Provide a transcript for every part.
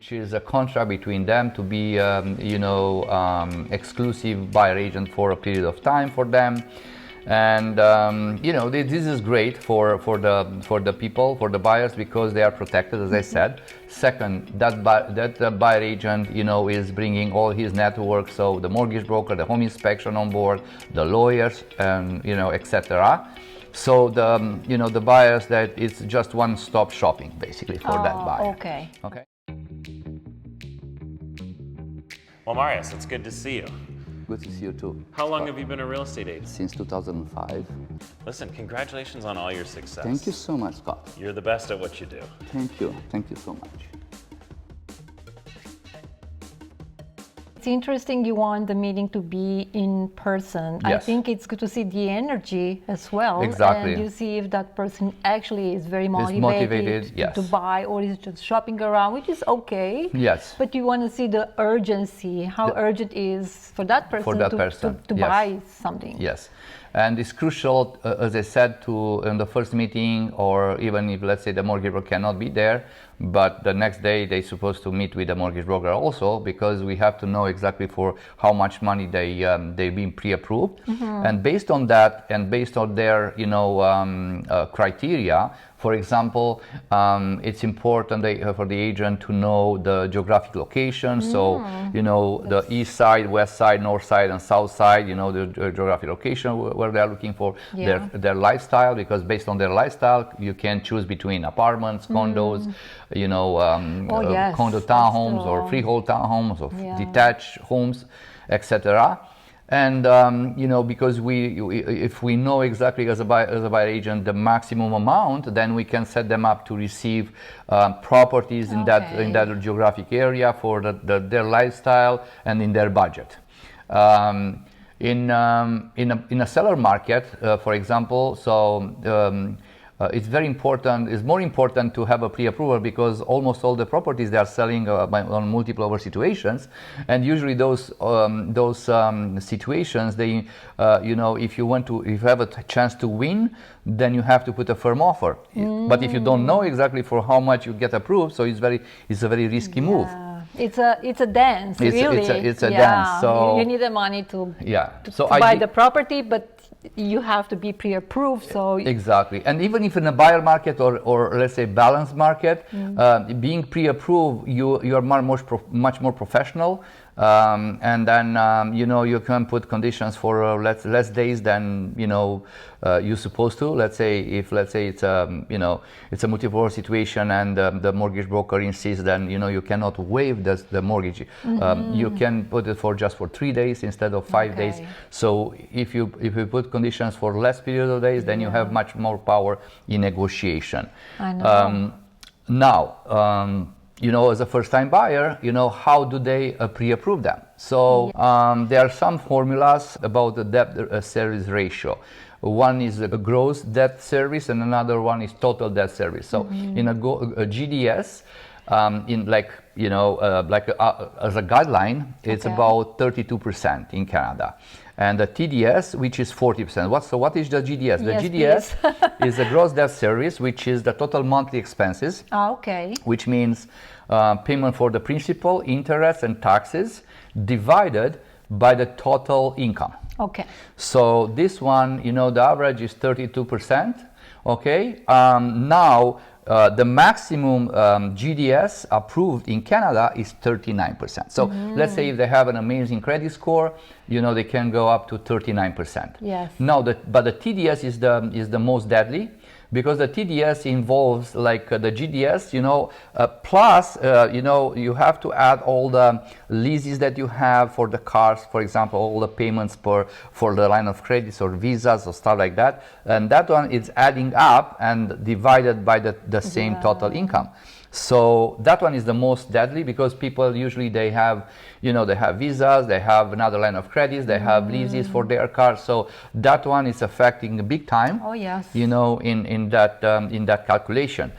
which is a contract between them to be, exclusive buyer agent for a period of time for them. And this is great for the people, for the buyers, because they are protected, as I said. Second, that buyer agent, is bringing all his network, so the mortgage broker, the home inspection on board, the lawyers, and etc. So the buyers, that it's just one-stop shopping basically for that buyer. Okay. Well, Marius, it's good to see you. Good to see you too. How long have you been a real estate agent? Since 2005. Listen, congratulations on all your success. Thank you so much, Scott. You're the best at what you do. Thank you so much. It's interesting you want the meeting to be in person. Yes. I think it's good to see the energy as well. Exactly. And you see if that person actually is very motivated yes. to buy, or is just shopping around, which is okay. Yes. But you want to see the urgency, how urgent it is for that person to yes. buy something. Yes. And it's crucial, as I said, in the first meeting, or even if, let's say, the mortgage broker cannot be there, but the next day they're supposed to meet with the mortgage broker also, because we have to know exactly for how much money they've been pre-approved. And based on that, and based on their criteria, for example, it's important for the agent to know the geographic location. So, the east side, west side, north side, and south side, the geographic location where they're looking for their lifestyle, because based on their lifestyle, you can choose between apartments, condos, condo townhomes, or freehold townhomes, or detached homes, etc. And because if we know exactly as a buyer agent the maximum amount, then we can set them up to receive properties in that geographic area for their lifestyle and in their budget. In a seller market, for example, it's very important. It's more important to have a pre-approval, because almost all the properties they are selling on multiple offer situations, and usually those situations, they, if you have a chance to win, then you have to put a firm offer. But if you don't know exactly for how much you get approved, so it's a very risky move. It's a dance, really. It's a dance. So you need the money to so buy the property, but you have to be pre-approved. So exactly. And even if in a buyer market or let's say balanced market, being pre-approved, you are much more professional. And then you can put conditions for less days than you're supposed to. Let's say it's a multiple situation, and the mortgage broker insists, then you cannot waive the mortgage. You can put it for 3 days instead of 5 days. So if you put conditions for less period of days, then you have much more power in negotiation. I know. Now. As a first-time buyer, how do they pre-approve them? So there are some formulas about the debt service ratio. One is a gross debt service, and another one is total debt service. So in a GDS, as a guideline, it's about 32% in Canada. And the TDS, which is 40%. What is the GDS? The GDS is the gross debt service, which is the total monthly expenses. Which means payment for the principal, interest, and taxes divided by the total income. So this one, the average is 32%. Now, the maximum GDS approved in Canada is 39%. So let's say if they have an amazing credit score, they can go up to 39%. Yes. Now, but the TDS is the most deadly, because the TDS involves the GDS, plus you have to add all the leases that you have for the cars, for example, all the payments for the line of credits or visas or stuff like that, and that one is adding up and divided by the same total income. So that one is the most deadly, because people usually they have visas, they have another line of credits, they have leases for their cars. So that one is affecting big time. In that calculation.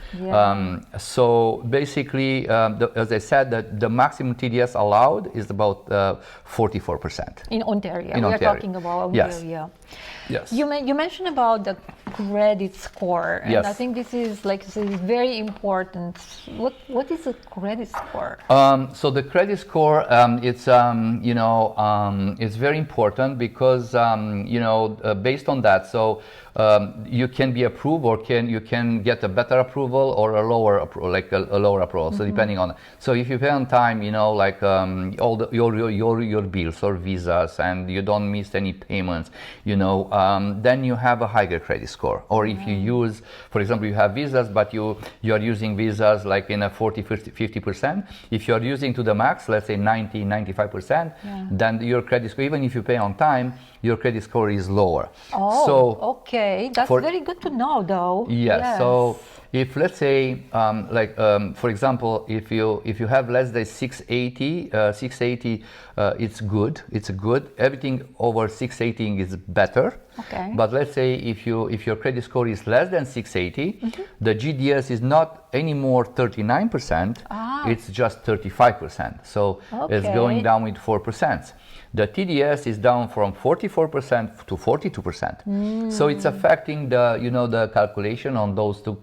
So basically, as I said, the maximum TDS allowed is about 44%. In Ontario. We are talking about Ontario. Yes. You mentioned about credit score, and Yes. I think this is very important. What is a credit score? So the credit score, it's very important because based on that, so you can be approved, or you can get a better approval or a lower approval, like a lower approval. So depending on, so if you pay on time, all your bills or visas, and you don't miss any payments, then you have a higher credit score. Or if you use, for example, you have visas, but you are using visas like in a 40, 50%. If you are using to the max, let's say 90, 95%, then your credit score, even if you pay on time, your credit score is lower. Oh, so okay. That's very good to know, though. Yes. So if, let's say, for example, if you have less than 680, it's good. It's good. Everything over 680 is better. Okay. But let's say if your credit score is less than 680, the GDS is not anymore 39%. It's just 35%. So it's going down with 4%. The TDS is down from 44% to 42%. So it's affecting the calculation on those two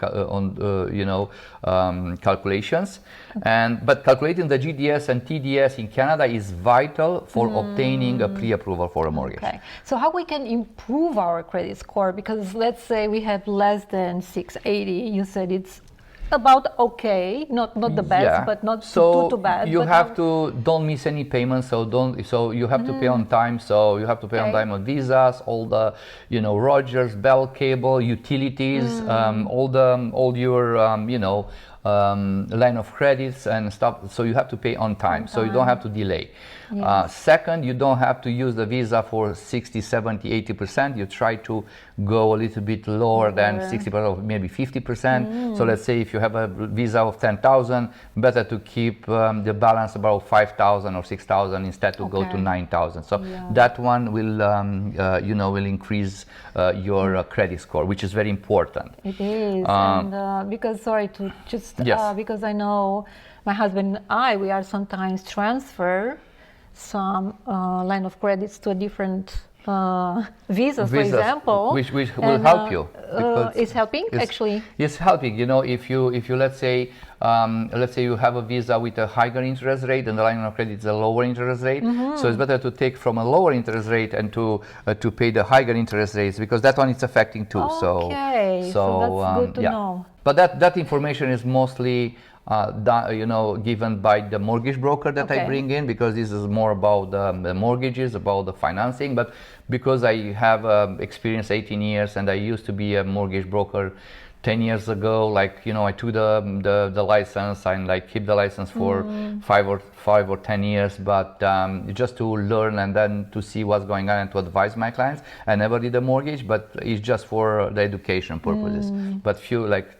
calculations. But calculating the GDS and TDS in Canada is vital for obtaining a pre-approval for a mortgage. Okay. So how we can improve our credit score? Because let's say we have less than 680. You said it's about okay, not the best, but not too bad. You have to don't miss any payments. So you have to pay on time. So you have to pay on time on visas, all the Rogers, Bell cable, utilities, all your line of credits and stuff. So you have to pay on time. So you don't have to delay. Second, you don't have to use the visa for 60, 70, 80%. You try to go a little bit lower than 60%, or maybe 50%. So let's say if you have a visa of 10,000, better to keep the balance about 5,000 or 6,000 instead to go to 9,000. So that one will increase your credit score, which is very important. It is, and because I know my husband and I, we are sometimes transfer some line of credits to a different visas, for example, which will help you. It's helping, actually. It's helping. If you let's say you have a visa with a higher interest rate and the line of credit is a lower interest rate, so it's better to take from a lower interest rate and to pay the higher interest rates, because that one is affecting too. Okay, so that's good to know. But that information is mostly given by the mortgage broker that I bring in, because this is more about the mortgages, about the financing. But because I have experience 18 years and I used to be a mortgage broker 10 years ago, I took the license and keep the license for 5 or 10 years, but just to learn and then to see what's going on and to advise my clients. I never did a mortgage, but it's just for the education purposes. But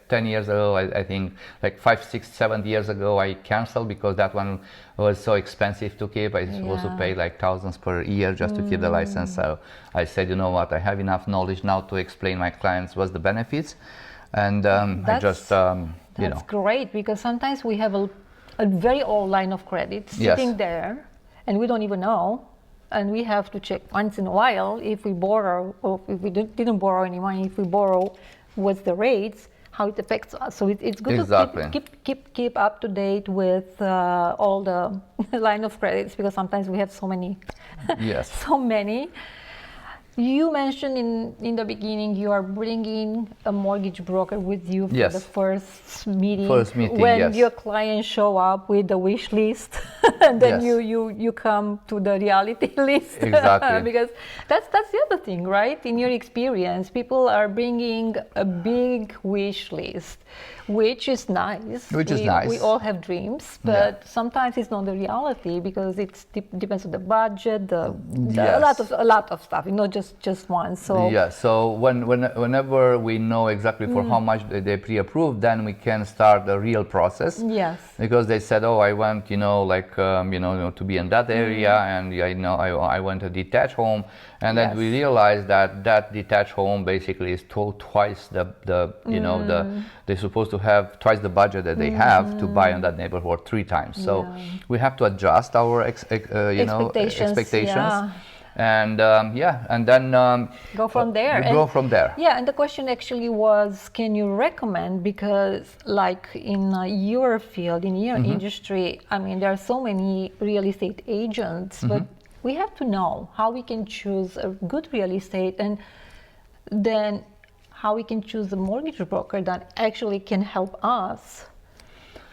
10 years ago, I think 5, 6, 7 years ago, I canceled because that one was so expensive to keep. I supposed to pay thousands per year just to keep the license. So I said, you know what, I have enough knowledge now to explain my clients what's the benefits. And that's great, because sometimes we have a very old line of credit sitting there and we don't even know, and we have to check once in a while if we borrow, or if we didn't borrow any money, if we borrow, what's the rates, how it affects us. So it's good to keep up to date with all the line of credits, because sometimes we have so many. So many. You mentioned in the beginning you are bringing a mortgage broker with you for the first meeting. When your clients show up with the wish list, and then you come to the reality list. Exactly. Because that's the other thing, right? In your experience, people are bringing a big wish list, which is nice. We all have dreams, but sometimes it's not the reality, because it depends on the budget, a lot of stuff, not just one. So so whenever we know exactly for how much they pre-approved, then we can start the real process. Because they said, oh, I want to be in that area, and I want a detached home, and then we realized that detached home basically is twice they're supposed to have twice the budget that they have to buy in that neighborhood 3 times. So we have to adjust our expectations. and and then go from there. Go from there. Yeah, and the question actually was, can you recommend, because like in your field, in your industry, I mean, there are so many real estate agents, but we have to know how we can choose a good real estate, and then how we can choose a mortgage broker that actually can help us.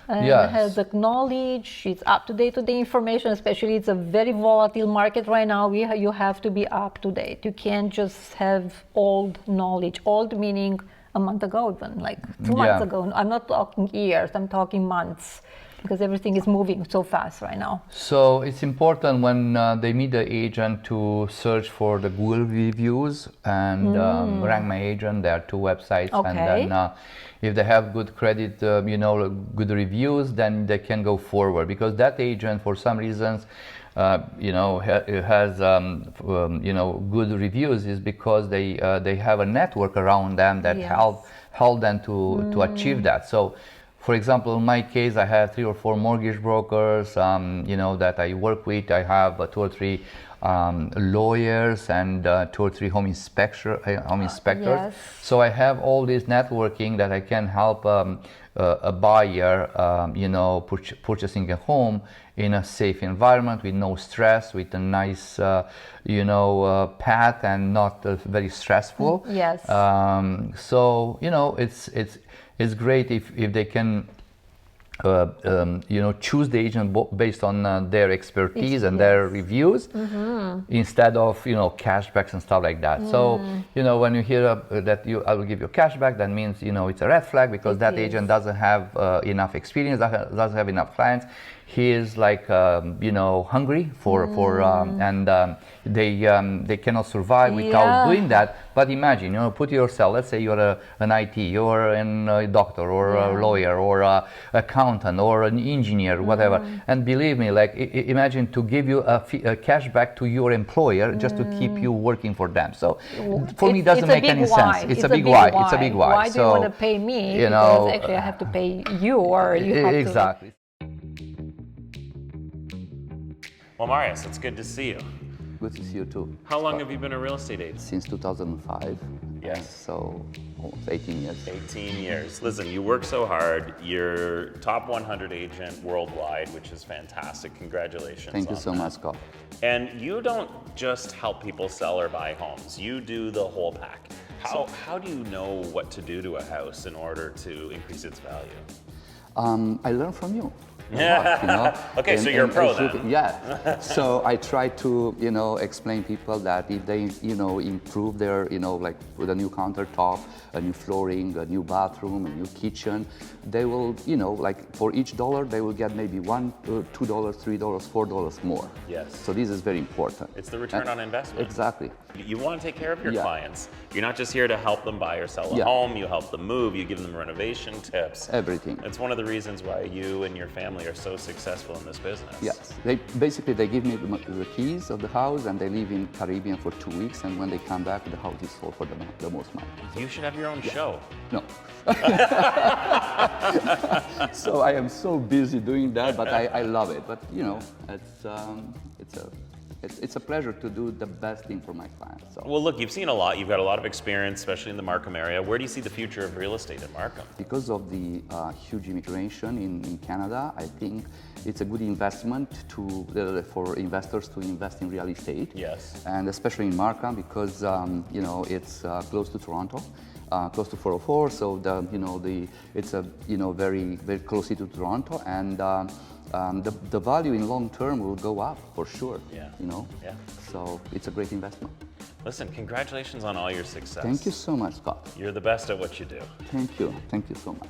And has the knowledge, it's up to date with the information, especially it's a very volatile market right now. You have to be up to date. You can't just have old knowledge. Old meaning a month ago even, like 2 months ago. I'm not talking years, I'm talking months, because everything is moving so fast right now. So it's important when they meet the agent to search for the Google reviews and Rank My Agent. There are 2 websites, and then if they have good credit, good reviews, then they can go forward, because that agent, for some reasons, has good reviews, is because they have a network around them that help them to achieve that. So, for example, in my case, I have 3 or 4 mortgage brokers, that I work with. I have 2 or 3 lawyers and 2 or 3 home inspectors. Yes. So I have all this networking that I can help a buyer, purchasing a home in a safe environment with no stress, with a nice, path, and not very stressful. Yes. So it's great if they can choose the agent based on their expertise and their reviews, instead of cashbacks and stuff like that. So when you hear that I will give you cashback, that means it's a red flag, because that agent doesn't have enough experience, doesn't have enough clients. He is like hungry for and they cannot survive without doing that. But imagine, put yourself, let's say you're an IT, you're a doctor, or a lawyer, or a accountant, or an engineer, whatever. And believe me, like imagine to give you a cashback to your employer just to keep you working for them. So for me, it doesn't make any sense. It's a big why. It's a big why. Why do you want to pay me? Because actually I have to pay you, or you have exactly. Well, Marius, it's good to see you. Good to see you too. How long have you been a real estate agent? Since 2005. Yes. So almost 18 years. 18 years. Listen, you work so hard. You're top 100 agent worldwide, which is fantastic. Congratulations. Thank you so much, Scott. And you don't just help people sell or buy homes. You do the whole pack. How do you know what to do to a house in order to increase its value? I learn from you. Okay, so you're a pro then. Yeah. So I try to, explain people that if they, improve their, like with a new countertop, a new flooring, a new bathroom, a new kitchen, they will, like for each dollar, they will get maybe $1, $2, $3, $4 more. Yes. So this is very important. It's the return on investment. Exactly. You want to take care of your clients. You're not just here to help them buy or sell a home. You help them move. You give them renovation tips. Everything. It's one of the reasons why you and your family are so successful in this business. Yes. They give me the keys of the house, and they live in Caribbean for 2 weeks, and when they come back, the house is sold for the most money. You should have your own show. No. So I am so busy doing that, but I love it. But it's a pleasure to do the best thing for my clients. So. Well, look, you've seen a lot. You've got a lot of experience, especially in the Markham area. Where do you see the future of real estate in Markham? Because of the huge immigration in Canada, I think it's a good investment for investors to invest in real estate. Yes. And especially in Markham, because it's close to Toronto. Close to 404, so it's a very very close to Toronto, and the value in long term will go up for sure. Yeah. Yeah. So it's a great investment. Listen, congratulations on all your success. Thank you so much, Scott. You're the best at what you do. Thank you so much.